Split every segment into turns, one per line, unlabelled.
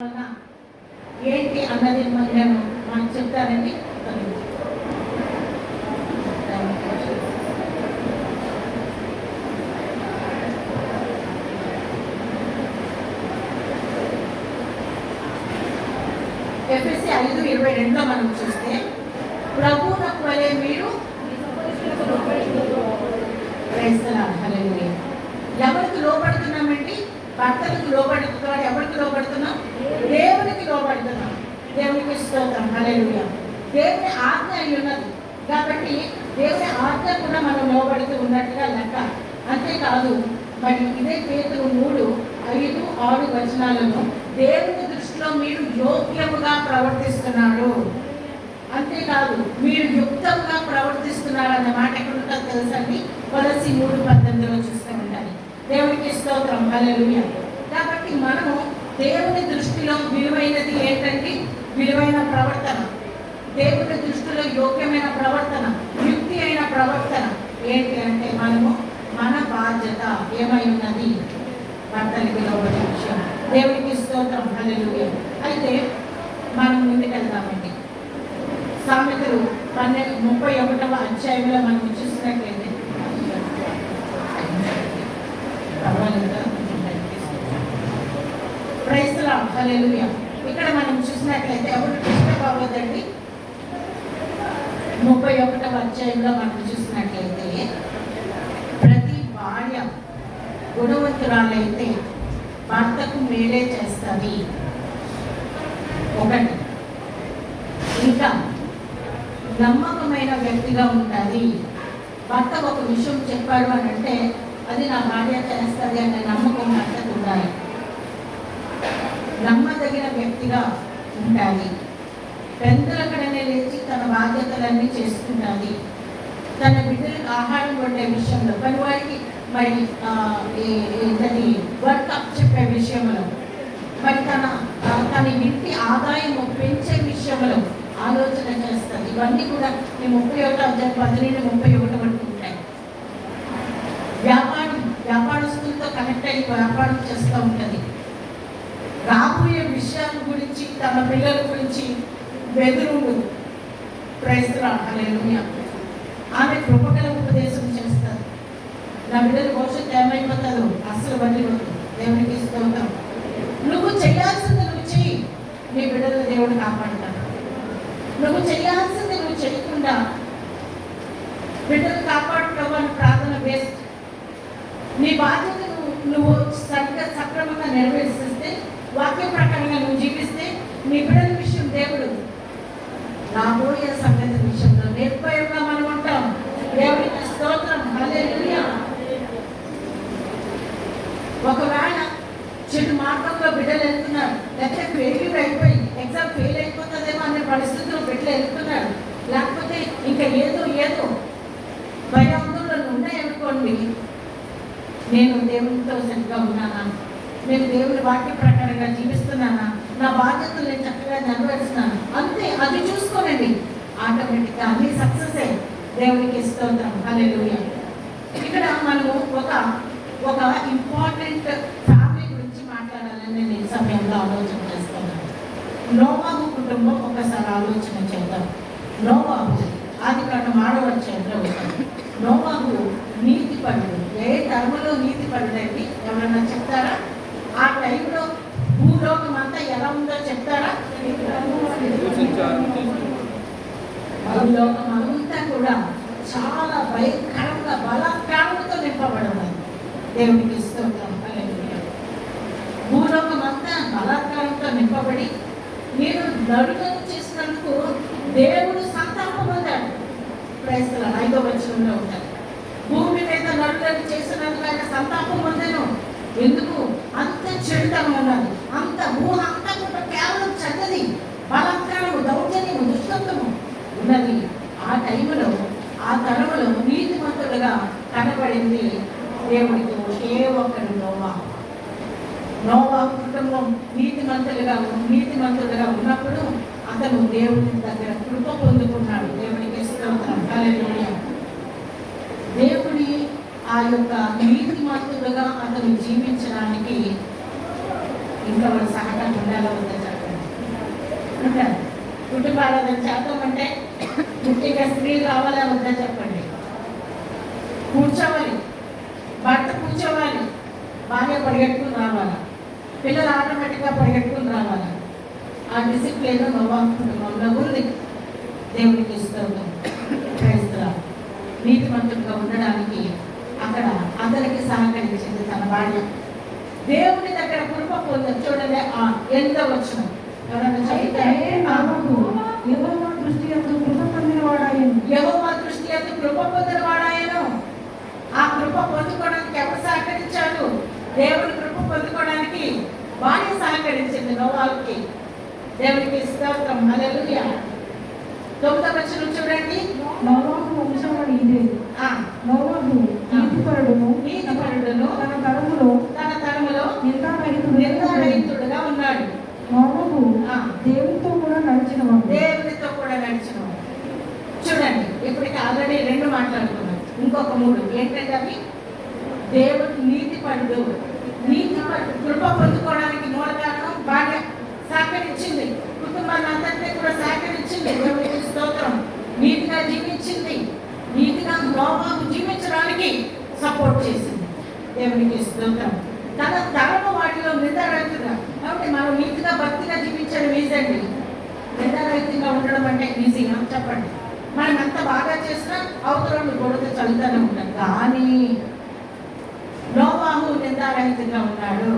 ఏంటి అన్నది నేను మనకు చెప్తానండి. ఎఫ్ఎస్సి 5:22 మనం చూస్తే ప్రభువునకు వలె మీరు ఎవరికి లోపడుతున్నామండి? భర్తలకు లోపడుతున్నాడు. ఎవరికి లోపడుతున్నాం? దేవునికి లోపడుతున్నాం. దేవునికి స్తోత్రం. హల్లెలూయా. దేవుని ఆజ్ఞ అయి ఉన్నది కాబట్టి దేవుని ఆజ్ఞ కూడా మనం లోబడుతూ ఉన్నట్టుగా లెక్క. అంతేకాదు మరి ఇదే పేతురు 3:5-6 వచనాలను దేవుని దృష్టిలో మీరు యోగ్యముగా ప్రవర్తిస్తున్నాడు, అంతేకాదు మీరు యుక్తంగా ప్రవర్తిస్తున్నారు అన్న మాట ఎక్కడ ఉంటుందో తెలుసండి. కొలస్సీ 3:18 చూస్తూ ఉండాలి. దేవునికి స్తోత్రం. హల్లెలూయా. కాబట్టి మనము దేవుని దృష్టిలో విలువైనది ఏంటండి? విలువైన ప్రవర్తన. దేవుని దృష్టిలో యోగ్యమైన ప్రవర్తన, యుక్తి అయిన ప్రవర్తన ఏంటి అంటే మనము మన బాధ్యత ఏమై ఉన్నది? భర్తలకు లోబడే విషయం. దేవునికి స్తోత్రం. హల్లెలూయా. అయితే మనం ముందుకెళ్దామండి. సామెతలు 31వ అధ్యాయంలో మనం చూసినట్లయితే ప్రైజ్ ది లార్డ్. హల్లెలూయా. ఇక్కడ మనం చూసినట్లయితే ఎవరు కృష్ణబాబోదండి 31వ అధ్యాయంలో మనం చూసినట్లయితే ప్రతి భార్య గుణవంతురాలైతే భర్తకు మేలే చేస్తుంది. ఒకటి, ఇంకా నమ్మకమైన వ్యక్తిగా ఉంటుంది. భర్త ఒక విషయం చెప్పాడు అని అంటే అది నా భార్య చేస్తుంది అనే నమ్మకం భర్తకు ఉండాలి. నమ్మదగిన వ్యక్తిగా ఉండాలి. పెద్దలక్కడనే లేచి తన బాధ్యతలన్నీ చేసుకుంటుంది. తన బిడ్డలకు ఆహారం వండే విషయంలో, పనివారికి మరి వర్క్ అప్ చెప్పే విషయంలో, మరి తన ఇంటి ఆదాయం పెంచే విషయంలో ఆలోచన చేస్తుంది. ఇవన్నీ కూడా ఈ 31వ అధ్యాయం 12-31 వరకు ఉంటాయి. వ్యాపారస్తులతో కనెక్ట్ అయ్యి వ్యాపారం చేస్తూ ఉంటుంది. రాబోయే విషయాల గురించి, తన పిల్లల గురించి వెదురుడు. Praise the lord. హల్లెలూయా. ఆమె కృపగల ఉపదేశం చేస్తారు. నా బిడ్డల భవిష్యత్తు ఏమైపోతుందో అసలు వదిలిపోతుంది. దేవునికి స్తోత్రం. నువ్వు చేయాల్సింది నువ్వు చెయ్యి, నీ బిడ్డలు దేవుడు కాపాడుతాడు. నువ్వు చేయాల్సింది నువ్వు చేయకుండా బిడ్డలు కాపాడుకోవాలని ప్రార్థన వేస్ట్. నీ బాధ్యత నువ్వు సక్రమంగా నెరవేర్చిస్తే, వాక్య ప్రకారంగా నువ్వు జీవిస్తే, నీ బిడ్డల విషయం దేవుడు రాబోయే సంగతి విషయంలో నిర్భయంగా మనం ఉంటాం. దేవునికి స్తోత్రం. హల్లెలూయా. ఒకవేళ చెడు మార్గంలో బిడ్డలు వెళ్తున్నారు, లేకపోతే ఫెయిల్యూర్ అయిపోయి ఎగ్జామ్ ఫెయిల్ అయిపోతుందేమో అనే పరిస్థితుల్లో బిడ్డలు వెళ్తున్నారు, లేకపోతే ఇంకా ఏదో భయాందోళనలు ఉన్నాయనుకోండి, నేను దేవునితో సరిగ్గా ఉన్నానా? నేను దేవుని వాక్య ప్రకారంగా జీవిస్తున్నానా? నా బాధ్యతలు నేను చక్కగా నెరవేరుస్తున్నాను అంతే. అది చూసుకోనండి, ఆటోమేటిక్గా అన్ని సక్సెస్ అయ్యి. దేవునికి స్తోత్రం. హల్లెలూయా. ఇక్కడ మనము ఒక ఇంపార్టెంట్ ఫ్యామిలీ గురించి మాట్లాడాలని నేను ఈ సమయంలో ఆలోచన చేస్తున్నాను. నోవాహు కుటుంబం ఒకసారి ఆలోచన చేద్దాం. నోవాహు ఆదికాండం 6వ అధ్యాయంలో ఉంటాడు. నోవాహు నీతిపరుడు. ఏ ధర్మలో నీతిపరుడండి? ఎవరన్నా చెప్తారా? ఆ టైంలో భూలోకం అంతా ఎలా ఉందో చెప్తారా? భూలోకం అంతా కూడా చాలా భయంకరంగా బలాత్కారంతో నింపబడవాలి. దేవునికి స్తోత్రం. హల్లెలూయా. భూలోకం అంతా బలాత్కారంతో నింపబడి నేను నరులను చేసినందుకు దేవుడు సంతాపం పొందాడు. Praise the lord. 5వ వచనంలో ఉంటాడు. భూమి మీద నరులను చేసినందుకు ఆయన సంతాపం పొందాను. ఎందుకు? అంత చెడుతనం ఉన్నది, అంత ఊహ అంతా కూడా కేవలం చెడ్డది, బలాత్కారము, దౌర్జన్యము, దుష్టత్వము ఉన్నది. ఆ టైంలో, ఆ తరములో నీతిమంతులుగా కనబడింది దేవుడికి ఒకే ఒక్కడు నోవాహు. నోవాహు కుటుంబం నీతిమంతులుగా ఉన్నప్పుడు అతను దేవుని దగ్గర కృప పొందుకున్నాడు. దేవునికి స్తోత్రం. హల్లెలూయా. దేవుడి ఆ యొక్క నీతిమంతులుగా అతను జీవించడానికి ఇంకా వాళ్ళు సహకారం ఉండాలో ఉందో చెప్పండి. ఉంటారు కుటుంబారాధన చేద్దాం అంటే ముఖ్యంగా స్త్రీలు రావాలా వద్దా చెప్పండి. కూర్చోవాలి, భర్త కూర్చోవాలి, భార్య పరిగెట్టుకుని రావాలా, పిల్లలు ఆటోమేటిక్గా పరిగెట్టుకుని రావాలా. ఆ డిసిప్లిన్ నోవాహు కుటుంబంలో ఉంది. దేవునికి ఇస్తాను క్రైస్తవులు నీతిమంతుడిగా ఉండడానికి అక్కడ అందరికి సహకరించింది తన భార్య. దేవుని దగ్గర కృప పొందని చూడండి. ఎంత వచ్చిన యెహోవా దృష్టి యందు కృప పొందిన వాడాయను. ఆ కృప పొందుకోవడానికి ఎవరు సహకరించాడు? దేవుని కృప పొందుకోవడానికి భార్య సహకరించింది నోవాహుకి. దేవునికి స్తోత్రం. హల్లెలూయా. 9వ వచనం చూడండి.
నోవాహు వంశవాళి ఇదే. నోవాహు నీతిపరుడును తన తరములో నిర్ధారహితుడుగా ఉన్నాడు. నోవాహు దేవునితో కూడా నడిచినవాడు. చూడండి, ఇప్పటికి ఆల్రెడీ 2 మాట్లాడుకున్నాం. ఇంకొక 3 ఏంటంటే అవి దేవుడు నీతిపరుడు. కృప పొందుకోవడానికి మూల కారణం భార్య సహకరించింది. కుటుంబాన్ని అందరినీ కూడా సహకరించింది. దేవునికి స్తోత్రం. నీతిగా జీవించింది. నీతిగా నోవాహు జీవించడానికి సపోర్ట్ చేసింది. దేవునికి స్తోత్రం. తన తరము వాటిలో నిందారహితంగా. కాబట్టి మనం నీతిగా భక్తిగా జీవించడం ఈజీ. నిందారహితంగా ఉండడం అంటే ఈజీగా చెప్పండి. మనం ఎంత బాగా చేసినా అవతల గొడవతో చదువుతూనే ఉంటాం. కానీ నోవాహు నిందారహితంగా ఉన్నాడు.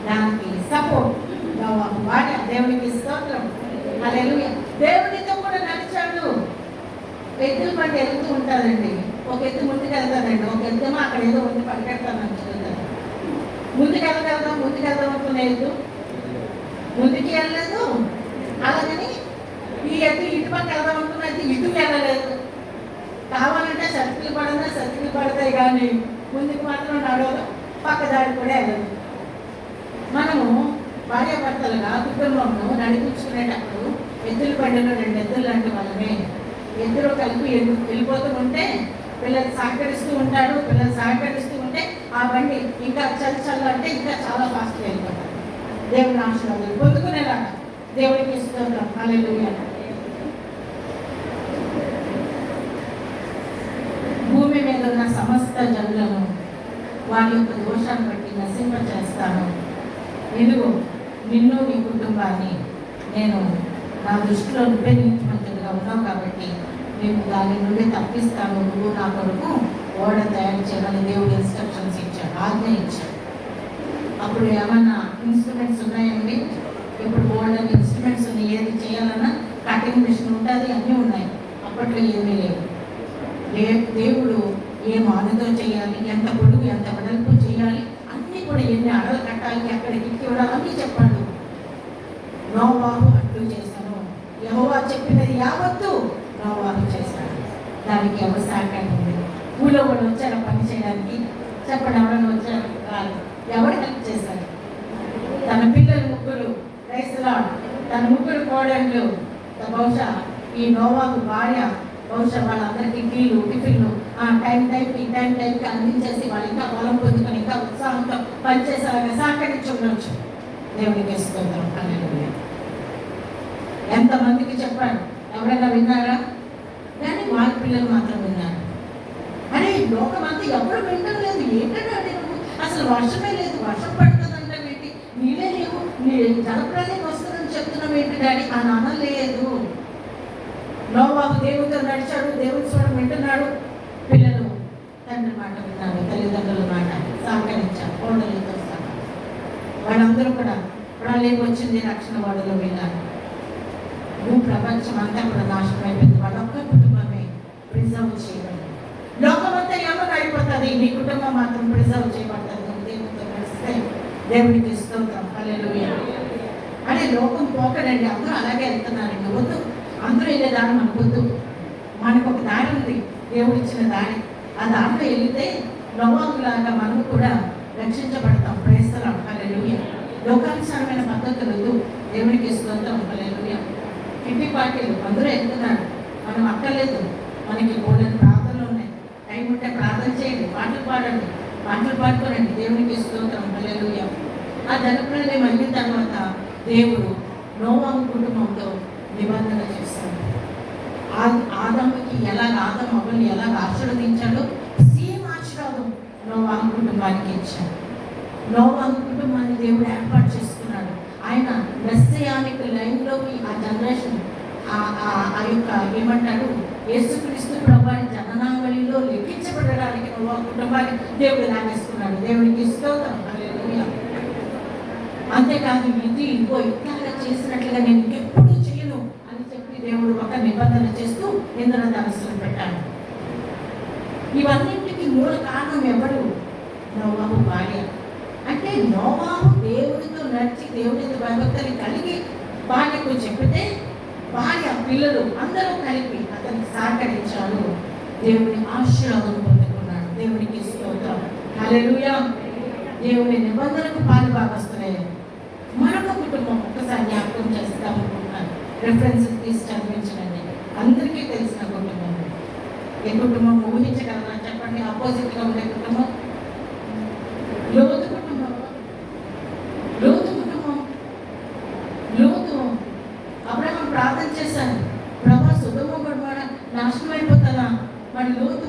దానికి సపోర్ట్ నోవాహు భార్య. దేవునికి స్తోత్రం. హల్లెలూయా. దేవునితో కూడా నడిచాడు. ఎద్దుల బండి వెళ్తూ ఉంటుందండి. ఒక ఎద్దు ముందుకు వెళ్తానండి, ఒక ఎద్దేమో అక్కడ ఏదో ఉంది పరిగెడతాను అనుకుంటాను. ముందుకు వెళ్దాం అనుకున్న ఎద్దు ముందుకి వెళ్ళలేదు. అలాగని ఈ ఎద్దు ఇటు పక్క వెళ్దాం అనుకున్న ఎద్దు ఇటు వెళ్ళలేదు. కావాలంటే సతికిలు పడతాయి కానీ ముందుకు మాత్రం నడవదు, పక్క దాడి కూడా వెళ్ళదు. మనము భార్యాభర్తలుగా కుటుంబంలో నడిపించుకునేటప్పుడు ఎద్దుల బండిలో 2 ఎద్దులు లాంటి వాళ్ళమే. ఇద్దరు కలిపి వెళ్ళిపోతూ ఉంటే పిల్లలు సహకరిస్తూ ఉంటే ఆ బండి ఇంకా చల్ల అంటే ఇంకా చాలా ఫాస్ట్గా వెళ్ళిపోతారు. దేవుని ఆశీర్వాదాలు పొందుకునేలాగా దేవునికి స్తోత్రం. హల్లెలూయా. భూమి మీద ఉన్న సమస్త జనులను వారి యొక్క దోషాన్ని బట్టి నశింపచేస్తాను. ఇదిగో నిన్ను నీ కుటుంబాన్ని నేను నా దృష్టిలో నువ్వే నీతిమంతుడిగా ఉన్నావు కాబట్టి నేను దాని నుండి తప్పిస్తాను. నువ్వు నా కొరకు ఓడ తయారు చేయాలని దేవుడు ఇన్స్ట్రక్షన్స్ ఇచ్చాడు, ఆజ్ఞ ఇచ్చాడు. అప్పుడు ఏమన్నా ఇన్స్ట్రుమెంట్స్ ఉన్నాయండి? ఇప్పుడు ఓడని ఇన్స్ట్రుమెంట్స్ ఉన్నాయి. ఏది చేయాలన్నా కటింగ్ మిషన్ ఉంటుంది, అన్నీ ఉన్నాయి. అప్పట్లో ఏమీ లేవు. దేవుడు ఏ మానుతో చేయాలి, ఎంత పొడుగు ఎంత వెడల్పు చేయాలి, అన్నీ కూడా ఎన్ని అడలు కట్టాలి, ఎక్కడికి ఇవ్వడాలి అన్నీ చెప్పాడు. నోవాహు అట్లు చేశాను. యెహోవా చెప్పినది యావత్తు నోవాహు చేశాడు. దానికి ఎవరు సహకారం ఉంది? ఊళ్ళో వాళ్ళు వచ్చారు పని చేయడానికి? చెప్పండి, ఎవరైనా వచ్చారు? రాదు. ఎవరు హెల్ప్ చేశారు? తన పిల్లలు 3 రైతులా, తన 3 కోడళ్ళు, బహుశా ఈ నోవాహు భార్య బహుశా వాళ్ళందరికీ టీలు టిఫిన్లు టైంకి అందించేసి వాళ్ళు ఇంకా బలం పొందుకొని ఇంకా ఉత్సాహంతో పనిచేసేలాగా సహకరించి ఉండొచ్చు. దేవునికి స్తోత్రం. హల్లెలూయా. ఎంతమందికి చెప్పాడు? ఎవరైనా విన్నారా? కానీ వాళ్ళ పిల్లలు మాత్రం విన్నారు. అరే లోకం అంతా ఎవరు వినడం లేదు. ఏంటంటే అసలు వర్షమే లేదు, వర్షం పడుతుందంటే ఏంటి, నీళ్ళే లేవు, జలప్రలయం వస్తుందని చెప్తున్నాం ఏంటి డాడీ అని అనలేదు. నోవాహు దేవుడితో నడిచాడు, దేవుడి స్వరం వింటున్నాడు. పిల్లలు తండ్రి మాట విన్నారు, తల్లిదండ్రుల మాట సహకరించారు. కోడలతో సహా వాళ్ళందరూ కూడా ప్రళయం వచ్చింది, రక్షణ వాడులో విన్నారు. ప్రపంచం అంతా కూడా నాశనం అయిపోయింది. వాళ్ళొక్క కుటుంబమే ప్రిజర్వ్ చేయబడింది. లోకమంతా ఎవరు అయిపోతుంది, నీ కుటుంబం మాత్రం ప్రిజర్వ్ చేయబడుతుంది. దేవుడితో నడిస్తే దేవుడికి స్తోత్రం. హల్లెలూయా. అదే లోకం పోకడండి, అందరూ అలాగే వెళ్తున్నారండి. వద్దు, అందరూ వెళ్ళే దారి మనకొద్దు. మనకు ఒక దారి ఉంది, దేవుడిచ్చిన దారి. ఆ దారిలో వెళితే నోవాహులాగా మనము కూడా రక్షించబడతాం. ప్రేస్తలం. హల్లెలూయా. లోకానుసారమైన పద్ధతులు వద్దు. దేవుడికి స్తోత్రం. హల్లెలూయా. ఇంటి పార్టీలు అందరూ వెళ్తున్నారు, మనం అక్కర్లేదు. మనకి బోల్డెన్ ప్రార్థనలు ఉన్నాయి. టైం ఉంటే ప్రార్థన చేయండి, పాటలు పాడండి, పాటలు పాడుకోనండి. దేవునికి స్తోత్రం. హల్లెలూయా. ఆ జలప్రలయం అయిన తర్వాత దేవుడు నోవాహు కుటుంబంతో నిబంధన చేశాడు. ఆదాముకి ఆదం అవ్వని ఎలాగ ఆశీర్వదించాడో సేమ్ ఆశీర్వాదం నోవాహు కుటుంబానికి ఇచ్చాడు. నోవాహు కుటుంబాన్ని దేవుడు ఏర్పాటు చేసుకున్నాడు. ఆయన మెస్సియానిక్ లైన్లోకి ఆ జనరేషన్ ఆ యొక్క ఏమంటారు యేసుక్రీస్తు ప్రభువారి జననావళిలో లెక్కించబడడానికి నోవాహు కుటుంబాన్ని దేవుడు లాగేసుకున్నాడు. దేవుడికి స్తోత్రం. హల్లెలూయా. అంతేకాదు ఇదిగో ఇట్లా చేసినట్లుగా నేను ఎప్పుడు చేయను అని చెప్పి దేవుడు ఒక నిబంధన చేస్తూ ఇంద్రధనస్సును పెట్టాడు. ఇవన్నింటికి మూల కారణం ఎవరు? నోవాహు భార్య. అంటే నోవాహు దేవుడితో నడిచి దేవుడితో భయభక్తులు కలిగి భార్యకు చెప్తే భార్య పిల్లలు అందరూ కలిపి అతనికి సహకరించారు. దేవుని ఆశీర్వాదం పొందుకున్నాడు. దేవునికి స్తోత్రం. హల్లెలూయా. దేవుని నిబంధనకు పాలుభాగస్తులయ్యారు. మరొక కుటుంబం ఒక్కసారి జ్ఞాపకం చేస్తామనుకుంటున్నాను. రెఫరెన్స్ తీసి చదివించండి. అందరికీ తెలిసిన కుటుంబం. ఏ కుటుంబం ఊహించగలరా చెప్పండి? ఆపోజిట్గా ఉండే కుటుంబం లోతు కుటుంబం. లోతు కుటుంబం. లోతు అబ్రహాం ప్రార్థన చేశాను, ప్రభా సొదొమ గొమొర్రా నాశనం అయిపోతానా? మరి లోతు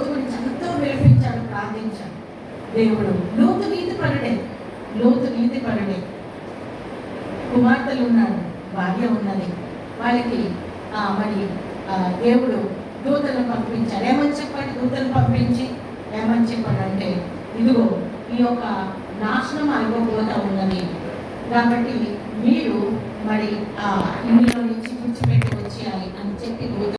గురించి ఎంతో విలపించాడు, ప్రార్థించాడు. దేవుడు లోతు నీతి పరుడే. కుమార్తెలు ఉన్నాడు, భార్య ఉన్నది. వాళ్ళకి మరి దేవుడు దూతలను పంపించాడు. ఏమని చెప్పాడు? దూతలు పంపించి ఏమని చెప్పాడంటే, ఇదిగో ఈ యొక్క నాశనం అయిపోతా ఉన్నది కాబట్టి మీరు మరి ఇందులో నుంచి విడిచిపెట్టి వచ్చేయాలి అని చెప్పి